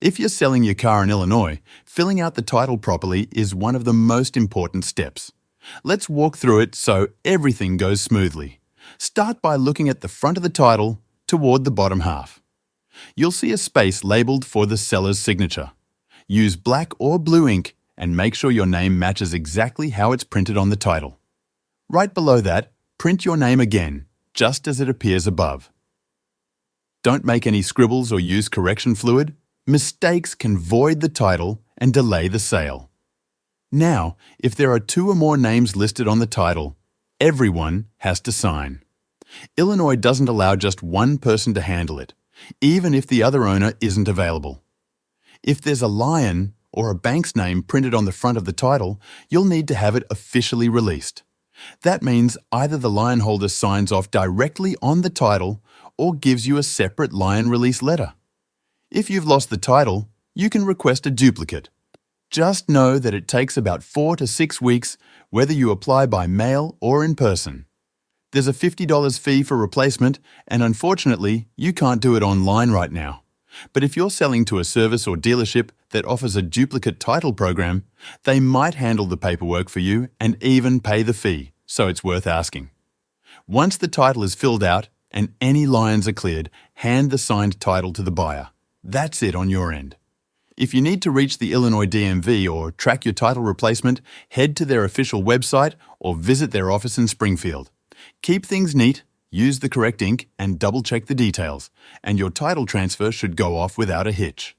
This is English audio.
If you're selling your car in Illinois, filling out the title properly is one of the most important steps. Let's walk through it so everything goes smoothly. Start by looking at the front of the title toward the bottom half. You'll see a space labeled for the seller's signature. Use black or blue ink and make sure your name matches exactly how it's printed on the title. Right below that, print your name again, just as it appears above. Don't make any scribbles or use correction fluid. Mistakes can void the title and delay the sale. Now, if there are 2 or more names listed on the title, everyone has to sign. Illinois doesn't allow just one person to handle it, even if the other owner isn't available. If there's a lien or a bank's name printed on the front of the title, you'll need to have it officially released. That means either the lien holder signs off directly on the title or gives you a separate lien release letter. If you've lost the title, you can request a duplicate. Just know that it takes about 4 to 6 weeks, whether you apply by mail or in person. There's a $50 fee for replacement, and unfortunately, you can't do it online right now. But if you're selling to a service or dealership that offers a duplicate title program, they might handle the paperwork for you and even pay the fee, so it's worth asking. Once the title is filled out and any liens are cleared, hand the signed title to the buyer. That's it on your end. If you need to reach the Illinois DMV or track your title replacement, head to their official website or visit their office in Springfield. Keep things neat, use the correct ink, and double-check the details, and your title transfer should go off without a hitch.